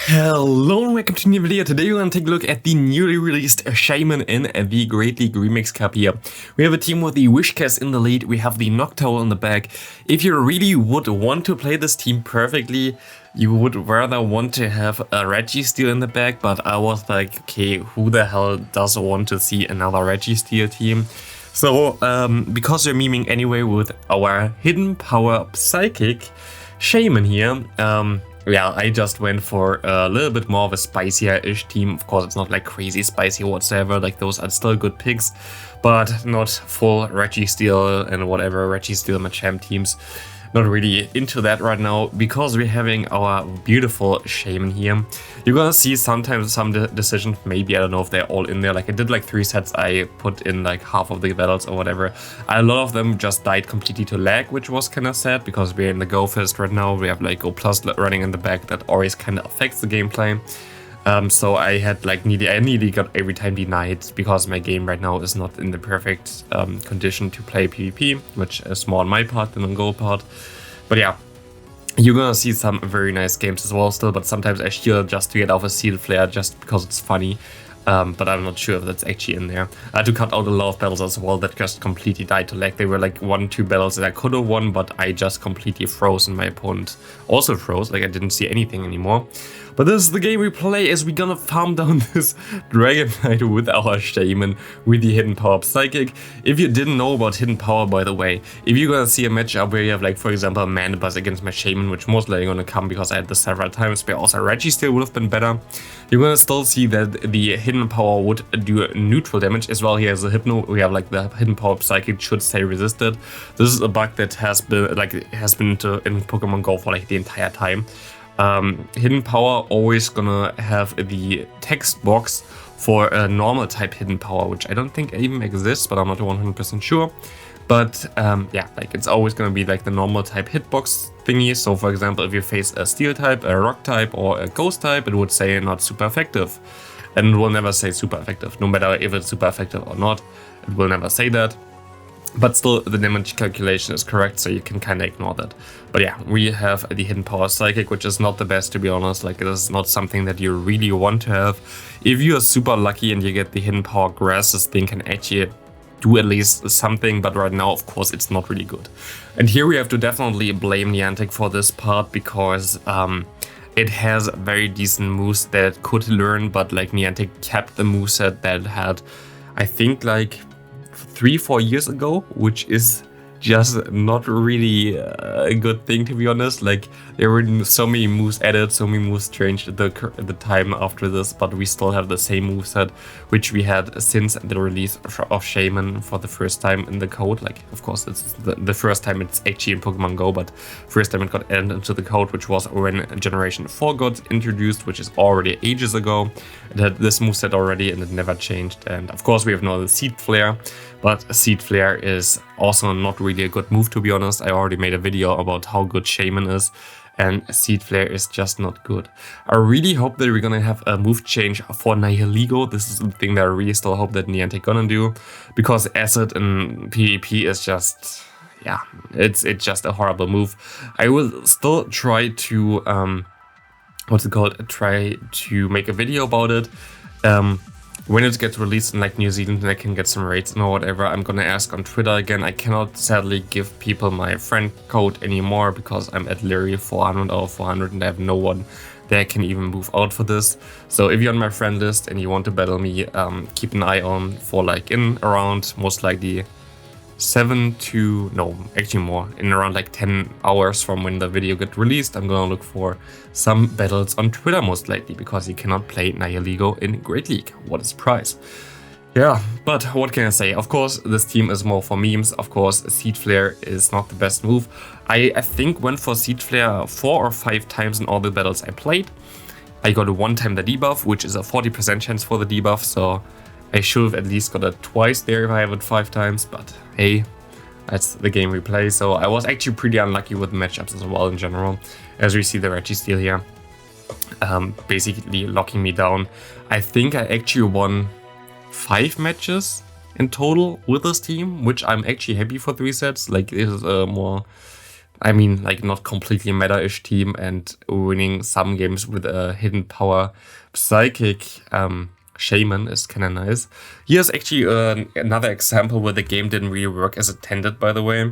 Hello and welcome to a new video. Today we're going to take a look at the newly released Shaymin in the Great League Remix Cup here. We have a team with the Wishcast in the lead, we have the Noctowl in the back. If you really would want to play this team perfectly, you would rather want to have a Registeel in the back, but I was like, okay, who the hell does want to see another Registeel team? So, because we're memeing anyway with our hidden power Psychic Shaymin here, yeah, I just went for a little bit more of a spicier-ish team. Of course, it's not like crazy spicy whatsoever, like those are still good picks, but not full Registeel and whatever Registeel Machamp teams. Not really into that right now, because we're having our beautiful Shaymin here. You're gonna see sometimes some decisions, maybe, I don't know if they're all in there, like I did like 3 sets, I put in like half of the battles or whatever. A lot of them just died completely to lag, which was kind of sad, because we're in the Go Fist right now, we have like Go Plus running in the back, that always kind of affects the gameplay. So I had like nearly got every time denied, because my game right now is not in the perfect condition to play PvP, which is more on my part than on Go part. But yeah, you're gonna see some very nice games as well still, but sometimes I shield just to get off a Seal Flare just because it's funny. But I'm not sure if that's actually in there. I had to cut out a lot of battles as well that just completely died to lag. They were like 1-2 battles that I could have won, but I just completely froze and my opponent also froze, like I didn't see anything anymore. But this is the game we play, as we're gonna farm down this Dragonite with our Shaymin with the Hidden Power Psychic. If you didn't know about Hidden Power, by the way, if you're gonna see a matchup where you have, like, for example, Mandibuzz against my Shaymin, which most likely gonna come because I had this several times, but also Registeel would have been better, you're gonna still see that the Hidden Power would do neutral damage as well. Here as a Hypno, we have like the Hidden Power Psychic should stay resisted. This is a bug that has been in Pokemon Go for like the entire time. Hidden Power always gonna have the text box for a normal type Hidden Power, which I don't think even exists, but I'm not 100% sure. But yeah, like it's always gonna be like the normal type hitbox thingy. So for example, if you face a Steel type, a Rock type, or a Ghost type, it would say not super effective. And it will never say super effective, no matter if it's super effective or not, it will never say that. But still, the damage calculation is correct, so you can kind of ignore that. But yeah, we have the Hidden Power Psychic, which is not the best, to be honest. Like, it is not something that you really want to have. If you are super lucky and you get the Hidden Power Grass, this thing can actually do at least something, but right now, of course, it's not really good. And here we have to definitely blame Niantic for this part, because it has very decent moves that it could learn, but like Niantic kept the moveset that it had, I think, like 3-4 years ago, which is just not really a good thing, to be honest. Like, there were so many moves added, so many moves changed at the time after this, but we still have the same moveset which we had since the release of Shaymin for the first time in the code. Like, of course, it's the first time it's actually in Pokemon Go, but first time it got added into the code, which was when Generation 4 got introduced, which is already ages ago. It had this moveset already and it never changed. And of course we have now the Seed Flare, but Seed Flare is also not really a good move, to be honest. I already made a video about how good Shaymin is, and Seed Flare is just not good. I really hope that we're gonna have a move change for Nihilego. This is the thing that I really still hope that Niantic gonna do, because Acid in PvP is just, yeah, it's just a horrible move. I will still try to try to make a video about it. When it gets released in like New Zealand and I can get some rates or whatever, I'm gonna ask on Twitter again. I cannot sadly give people my friend code anymore, because I'm at literally 400 or 400 and I have no one that can even move out for this. So if you're on my friend list and you want to battle me, keep an eye on for like in around most likely 7 to, no, actually more, in around like 10 hours from when the video gets released, I'm gonna look for some battles on Twitter most likely, because you cannot play Nihilego in Great League. What a surprise. Yeah, but what can I say? Of course, this team is more for memes. Of course, Seed Flare is not the best move. I think went for Seed Flare 4 or 5 times in all the battles I played. I got a 1 time the debuff, which is a 40% chance for the debuff, so I should have at least got it twice there if I have it 5 times, but hey, that's the game we play. So I was actually pretty unlucky with matchups as well in general, as we see the Registeel here basically locking me down. I think I actually won 5 matches in total with this team, which I'm actually happy for 3 sets. Like, it is more I mean, like, not completely meta-ish team and winning some games with a hidden power psychic Shaymin is kind of nice. Here's actually another example where the game didn't really work as intended, by the way.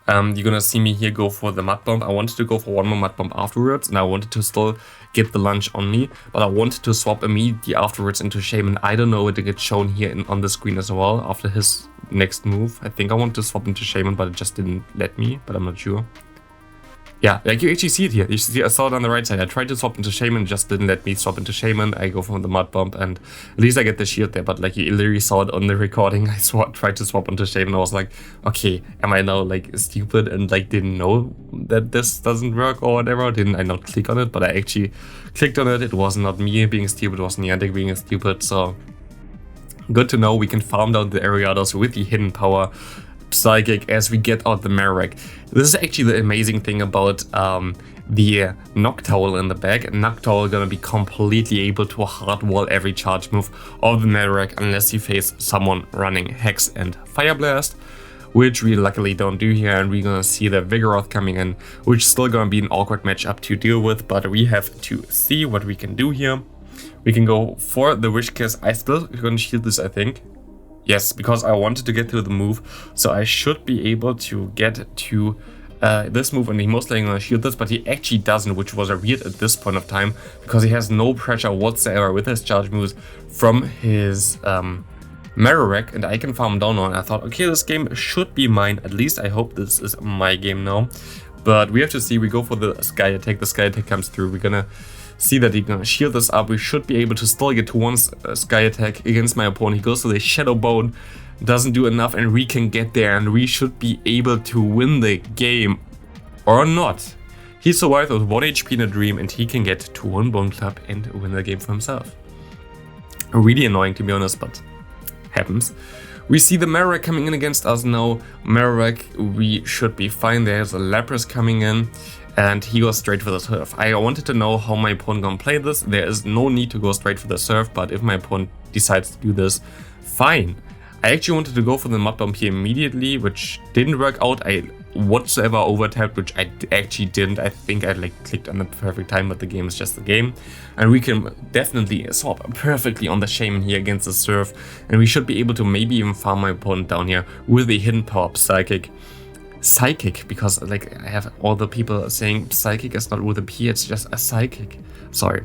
You're gonna see me here go for the Mud Bomb. I wanted to go for one more Mud Bomb afterwards, and I wanted to still get the lunge on me, but I wanted to swap immediately afterwards into Shaymin. I don't know if it gets shown here on the screen as well after his next move. I think I wanted to swap into Shaymin, but it just didn't let me, but I'm not sure. Yeah, like you actually see it here. You see, I saw it on the right side. I tried to swap into Shaymin, just didn't let me swap into Shaymin. I go for the Mud Bomb, and at least I get the shield there. But like you literally saw it on the recording. I tried to swap into Shaymin. I was like, okay, am I now like stupid and like didn't know that this doesn't work or whatever? Didn't I not click on it? But I actually clicked on it. It was not me being stupid. It was Niantic being stupid. So good to know we can farm down the Ariados with the hidden power psychic as we get out the Marowak. This is actually the amazing thing about the Noctowl in the bag. Noctowl gonna be completely able to hardwall every charge move of the Marowak unless you face someone running Hex and Fire Blast, which we luckily don't do here, and we're gonna see the Vigoroth coming in, which is still gonna be an awkward matchup to deal with, but we have to see what we can do here. We can go for the Wish Kiss. I still gonna shield this, I think. Yes, because I wanted to get to the move, so I should be able to get to this move, and he most likely gonna shield this, but he actually doesn't, which was a weird at this point of time, because he has no pressure whatsoever with his charge moves from his Marowak, and I can farm down on. I thought, okay, this game should be mine. At least I hope this is my game now. But we have to see. We go for the Sky Attack. The Sky Attack comes through. We're gonna see that he's gonna shield this up. We should be able to still get to one Sky Attack against my opponent. He goes to the Shadow Bone, doesn't do enough, and we can get there, and we should be able to win the game. Or not. He survived with 1 HP in a dream, and he can get to one Bone Club and win the game for himself. Really annoying, to be honest, but happens. We see the Marowak coming in against us now. Marowak, we should be fine. There's a Lapras coming in, and he goes straight for the Surf. I wanted to know how my opponent gonna play this. There is no need to go straight for the Surf, but if my opponent decides to do this, fine. I actually wanted to go for the Mud Bomb here immediately, which didn't work out. I whatsoever overtapped, which I actually didn't. I think I like clicked on the perfect time, but the game is just a game. And we can definitely swap perfectly on the Shaymin here against the Surf, and we should be able to maybe even farm my opponent down here with the hidden power Psychic, because like I have all the people saying Psychic is not with a P, it's just a Psychic. Sorry,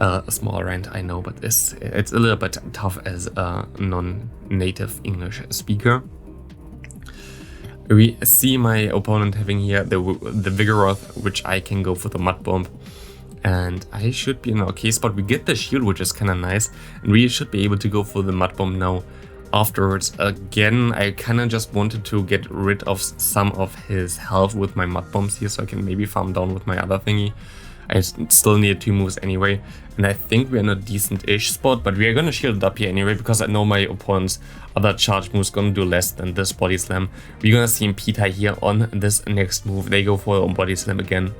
a small rant, I know, but it's a little bit tough as a non-native English speaker. We see my opponent having here the Vigoroth, which I can go for the Mud Bomb, and I should be in an okay spot. We get the shield, which is kind of nice, and we should be able to go for the Mud Bomb now. Afterwards, again, I kind of just wanted to get rid of some of his health with my Mud Bombs here, so I can maybe farm down with my other thingy. I still need 2 moves anyway, and I think we're in a decent-ish spot, but we are gonna shield it up here anyway, because I know my opponent's other charge moves gonna do less than this Body Slam. We're gonna see Pita here on this next move. They go for a Body Slam again.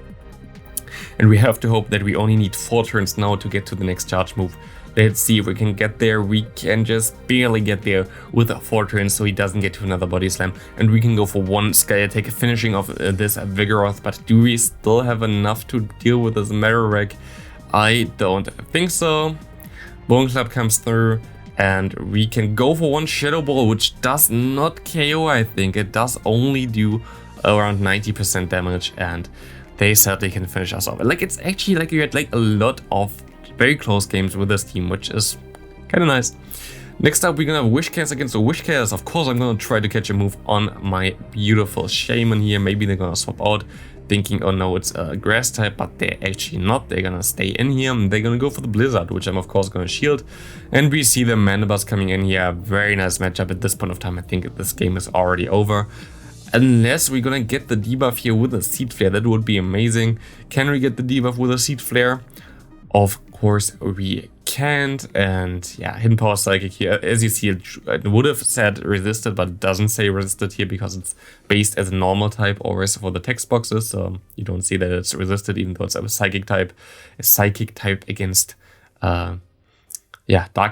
And we have to hope that we only need 4 turns now to get to the next charge move. Let's see if we can get there. We can just barely get there with 4 turns, so he doesn't get to another Body Slam. And we can go for 1 Sky Attack, finishing off this Vigoroth. But do we still have enough to deal with this Marowak? I don't think so. Bone Club comes through, and we can go for 1 Shadow Ball, which does not KO, I think. It does only do around 90% damage, and they certainly can finish us off. Like, it's actually like you had like a lot of very close games with this team, which is kind of nice. Next up, we're gonna have Wish Cast against the Wish Cast. Of course, I'm gonna try to catch a move on my beautiful Shaymin here. Maybe they're gonna swap out, thinking, oh no, it's a grass type, but they're actually not. They're gonna stay in here, and they're gonna go for the Blizzard, which I'm of course gonna shield. And we see the Mandibuzz coming in here. Very nice matchup at this point of time. I think this game is already over. Unless we're gonna get the debuff here with a Seed Flare, that would be amazing. Can we get the debuff with a Seed Flare? Of course we can't, and yeah, Hidden Power Psychic here, as you see, it would have said resisted, but it doesn't say resisted here because it's based as a normal type always for the text boxes, so you don't see that it's resisted even though it's a psychic type against Dark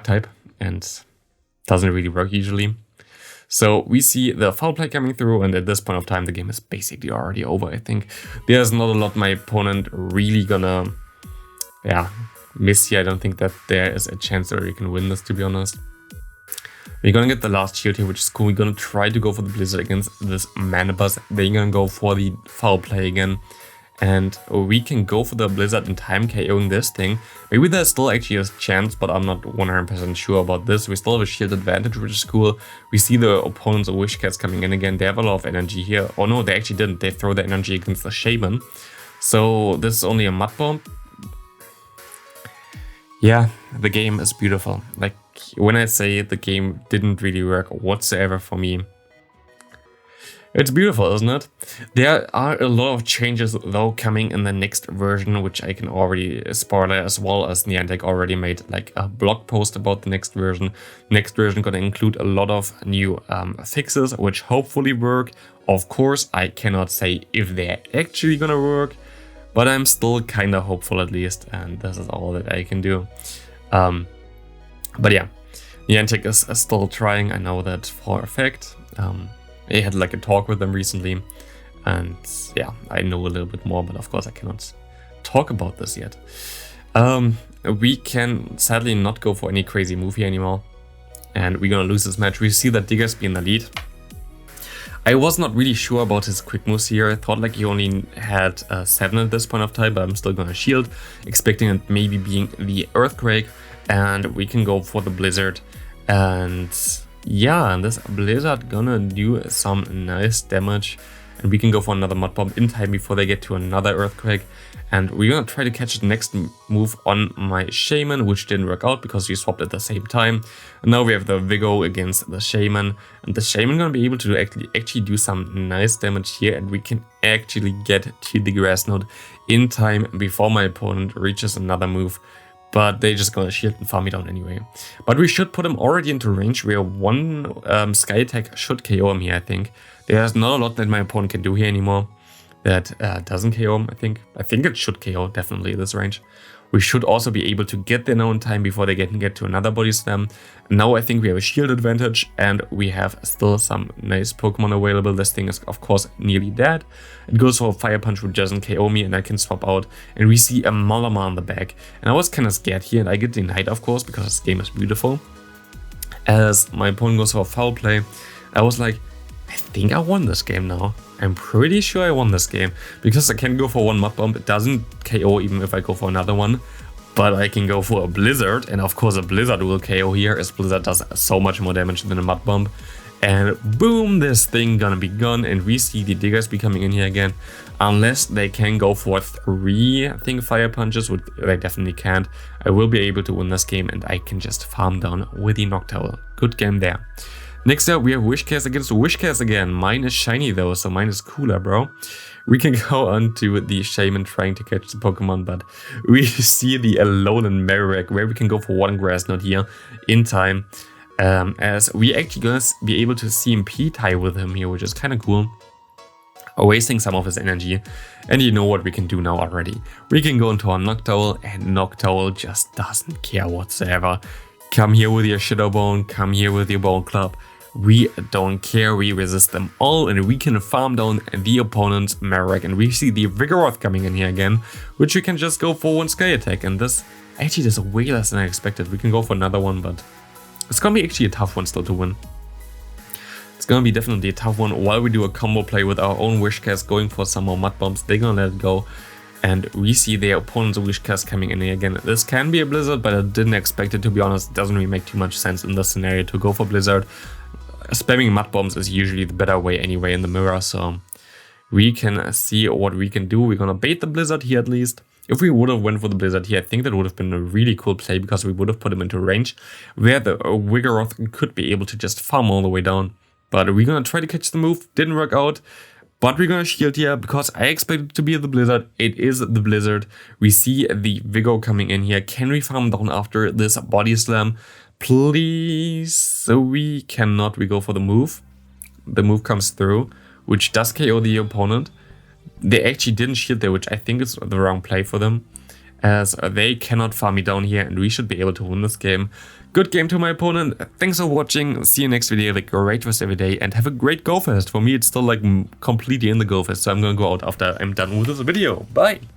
type, and doesn't really work usually. So we see the foul play coming through, and at this point of time, the game is basically already over, I think. There's not a lot my opponent really gonna, miss here. I don't think that there is a chance that we can win this, to be honest. We're gonna get the last shield here, which is cool. We're gonna try to go for the Blizzard against this Mandibuzz. They're gonna go for the foul play again. And we can go for the Blizzard in time, KOing this thing. Maybe there's still actually a chance, but I'm not 100% sure about this. We still have a shield advantage, which is cool. We see the opponents of Wishcats coming in again. They have a lot of energy here. Oh no, they actually didn't. They throw the energy against the Shaymin. So this is only a Mud Bomb. Yeah, the game is beautiful. Like, when I say the game didn't really work whatsoever for me, it's beautiful, isn't it? There are a lot of changes though coming in the next version, which I can already spoil, as well as Niantic already made like a blog post about the next version. Next version gonna include a lot of new fixes, which hopefully work. Of course, I cannot say if they're actually gonna work, but I'm still kind of hopeful at least, and this is all that I can do. But yeah, Niantic is still trying, I know that for a fact. I had like a talk with them recently, and yeah, I know a little bit more, but of course I cannot talk about this yet. We can sadly not go for any crazy move here anymore, and we're gonna lose this match. We see that Diggersby in the lead. I was not really sure about his quick moves here. I thought like he only had 7 at this point of time, but I'm still gonna shield, expecting it maybe being the Earthquake, and we can go for the Blizzard. And yeah, and this Blizzard gonna do some nice damage, and we can go for another Mud Bomb in time before they get to another Earthquake. And we're gonna try to catch the next move on my Shaymin, which didn't work out because we swapped at the same time. And now we have the Vigoroth against the Shaymin, and the Shaymin gonna be able to actually do some nice damage here, and we can actually get to the Grass Node in time before my opponent reaches another move. But they're just gonna shield and farm me down anyway. But we should put him already into range where one Sky Attack should KO him here, I think. There's not a lot that my opponent can do here anymore that doesn't KO him, I think. I think it should KO, definitely, this range. We should also be able to get there now in time before they can get to another Body Slam. Now I think we have a shield advantage, and we have still some nice Pokemon available. This thing is, of course, nearly dead. It goes for a Fire Punch, which doesn't KO me, and I can swap out. And we see a Malamar on the back. And I was kind of scared here, and I get denied, of course, because this game is beautiful. As my opponent goes for a foul play, I was like, I think I won this game now. I'm pretty sure I won this game, because I can go for one Mud Bomb. It doesn't KO even if I go for another one, but I can go for a Blizzard, and of course a Blizzard will KO here, as Blizzard does so much more damage than a Mud Bomb. And boom, this thing gonna be gone, and we see the Diggersby coming in here again, unless they can go for 3, I think, Fire Punches, which they definitely can't. I will be able to win this game, and I can just farm down with the Noctowl. Good game there. Next up, we have Wishcats against Wishcats again. Mine is shiny though, so mine is cooler, bro. We can go on to the Shaymin trying to catch the Pokemon, but we see the Noctowl and Marowak, where we can go for one Grass Node here in time. As we actually gonna be able to CMP tie with him here, which is kind of cool. Wasting some of his energy. And you know what we can do now already. We can go into our Noctowl, and Noctowl just doesn't care whatsoever. Come here with your Shadow Bone, come here with your Bone Club. We don't care, we resist them all, and we can farm down the opponent's Marowak. And we see the Vigoroth coming in here again, which we can just go for one Sky Attack. And this actually does way less than I expected. We can go for another one, but it's gonna be actually a tough one still to win. It's gonna be definitely a tough one. While we do a combo play with our own Wishcats going for some more Mud Bombs, they're gonna let it go. And we see their opponent's Wishcats coming in here again. This can be a Blizzard, but I didn't expect it, to be honest. It doesn't really make too much sense in this scenario to go for Blizzard. Spamming Mud Bombs is usually the better way anyway in the mirror, so we can see what we can do. We're gonna bait the Blizzard here at least. If we would have went for the Blizzard here, I think that would have been a really cool play, because we would have put him into range where the Vigoroth could be able to just farm all the way down. But we're gonna try to catch the move. Didn't work out. But we're gonna shield here, because I expect it to be the Blizzard. It is the Blizzard. We see the Vigoroth coming in here. Can we farm down after this Body Slam? Please. So we cannot. We go for the move. The move comes through, which does KO the opponent. They actually didn't shield there, which I think is the wrong play for them, as they cannot farm me down here, and we should be able to win this game. Good game to my opponent. Thanks for watching. See you next video. Have a great rest every day and have a great Go Fest. For me, it's still like completely in the Go Fest, so I'm gonna go out after I'm done with this video. Bye.